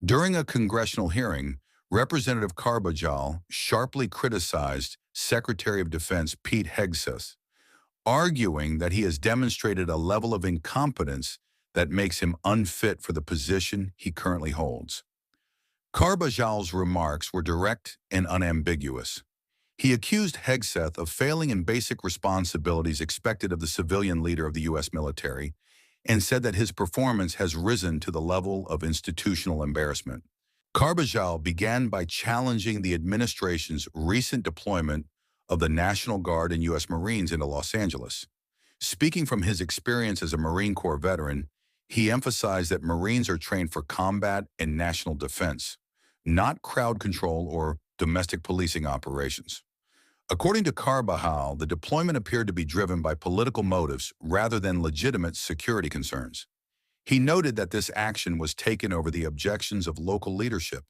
During a congressional hearing, Representative Carbajal sharply criticized Secretary of Defense Pete Hegseth, arguing that he has demonstrated a level of incompetence that makes him unfit for the position he currently holds. Carbajal's remarks were direct and unambiguous. He accused Hegseth of failing in basic responsibilities expected of the civilian leader of the U.S. military and said that his performance has risen to the level of institutional embarrassment. Carbajal began by challenging the administration's recent deployment of the National Guard and U.S. Marines into Los Angeles. Speaking from his experience as a Marine Corps veteran, he emphasized that Marines are trained for combat and national defense, not crowd control or domestic policing operations. According to Carbajal, the deployment appeared to be driven by political motives rather than legitimate security concerns. He noted that this action was taken over the objections of local leadership,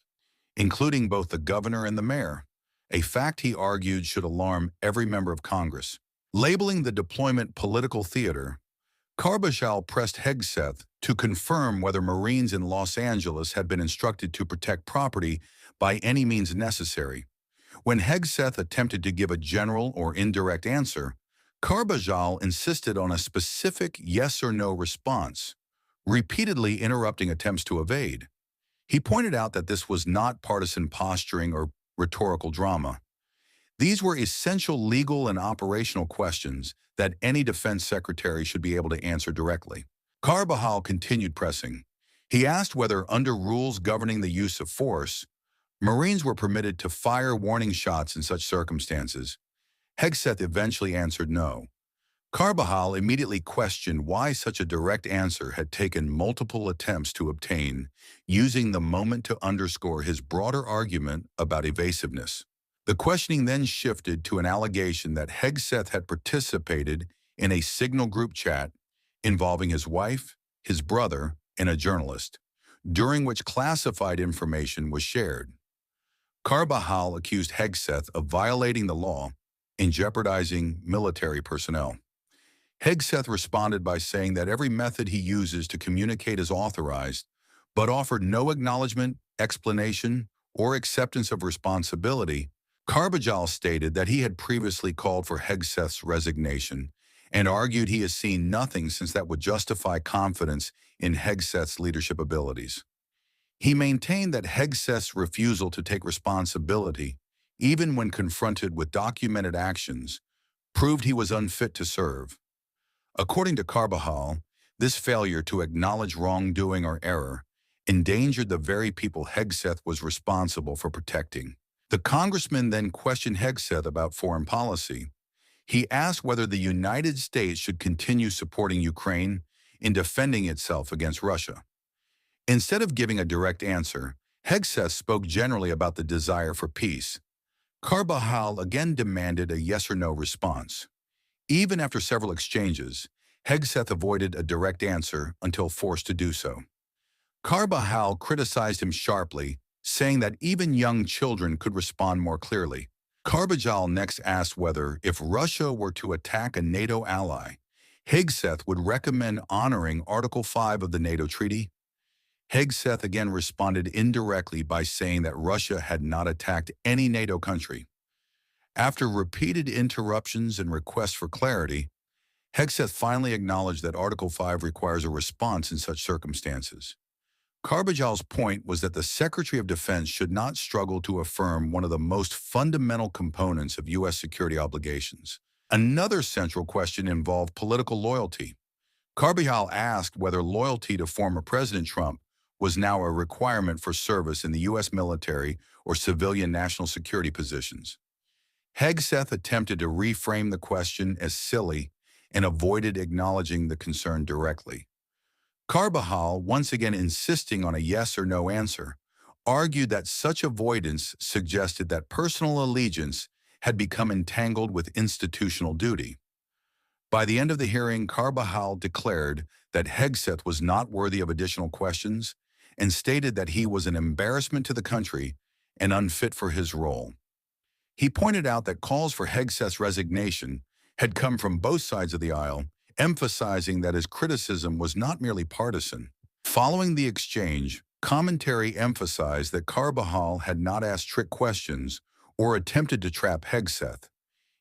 including both the governor and the mayor, a fact he argued should alarm every member of Congress. Labeling the deployment political theater, Carbajal pressed Hegseth to confirm whether Marines in Los Angeles had been instructed to protect property by any means necessary. When Hegseth attempted to give a general or indirect answer, Carbajal insisted on a specific yes or no response, repeatedly interrupting attempts to evade. He pointed out that this was not partisan posturing or rhetorical drama. These were essential legal and operational questions that any defense secretary should be able to answer directly. Carbajal continued pressing. He asked whether, under rules governing the use of force, Marines were permitted to fire warning shots in such circumstances. Hegseth eventually answered no. Carbajal immediately questioned why such a direct answer had taken multiple attempts to obtain, using the moment to underscore his broader argument about evasiveness. The questioning then shifted to an allegation that Hegseth had participated in a Signal group chat involving his wife, his brother, and a journalist, during which classified information was shared. Carbajal accused Hegseth of violating the law and jeopardizing military personnel. Hegseth responded by saying that every method he uses to communicate is authorized, but offered no acknowledgement, explanation, or acceptance of responsibility. Carbajal stated that he had previously called for Hegseth's resignation and argued he has seen nothing since that would justify confidence in Hegseth's leadership abilities. He maintained that Hegseth's refusal to take responsibility, even when confronted with documented actions, proved he was unfit to serve. According to Carbajal, this failure to acknowledge wrongdoing or error endangered the very people Hegseth was responsible for protecting. The congressman then questioned Hegseth about foreign policy. He asked whether the United States should continue supporting Ukraine in defending itself against Russia. Instead of giving a direct answer, Hegseth spoke generally about the desire for peace. Carbajal again demanded a yes or no response. Even after several exchanges, Hegseth avoided a direct answer until forced to do so. Carbajal criticized him sharply, saying that even young children could respond more clearly. Carbajal next asked whether, if Russia were to attack a NATO ally, Hegseth would recommend honoring Article 5 of the NATO treaty. Hegseth again responded indirectly by saying that Russia had not attacked any NATO country. After repeated interruptions and requests for clarity, Hegseth finally acknowledged that Article 5 requires a response in such circumstances. Carbajal's point was that the Secretary of Defense should not struggle to affirm one of the most fundamental components of U.S. security obligations. Another central question involved political loyalty. Carbajal asked whether loyalty to former President Trump was now a requirement for service in the U.S. military or civilian national security positions. Hegseth attempted to reframe the question as silly and avoided acknowledging the concern directly. Carbajal, once again insisting on a yes or no answer, argued that such avoidance suggested that personal allegiance had become entangled with institutional duty. By the end of the hearing, Carbajal declared that Hegseth was not worthy of additional questions and stated that he was an embarrassment to the country and unfit for his role. He pointed out that calls for Hegseth's resignation had come from both sides of the aisle, emphasizing that his criticism was not merely partisan. Following the exchange, Commentary emphasized that Carbajal had not asked trick questions or attempted to trap Hegseth.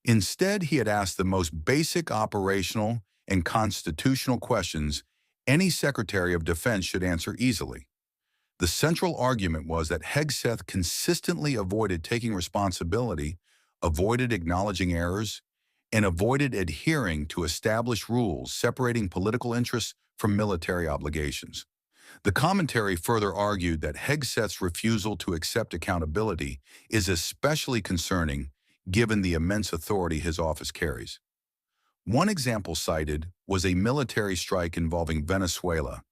Instead, he had asked the most basic operational and constitutional questions any Secretary of Defense should answer easily. The central argument was that Hegseth consistently avoided taking responsibility, avoided acknowledging errors, and avoided adhering to established rules separating political interests from military obligations. The commentary further argued that Hegseth's refusal to accept accountability is especially concerning given the immense authority his office carries. One example cited was a military strike involving Venezuela,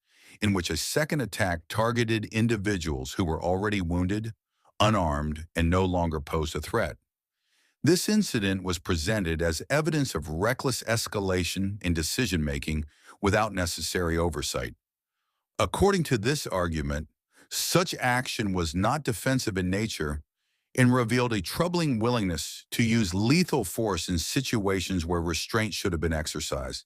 in which a second attack targeted individuals who were already wounded, unarmed, and no longer posed a threat. This incident was presented as evidence of reckless escalation in decision-making without necessary oversight. According to this argument, such action was not defensive in nature and revealed a troubling willingness to use lethal force in situations where restraint should have been exercised.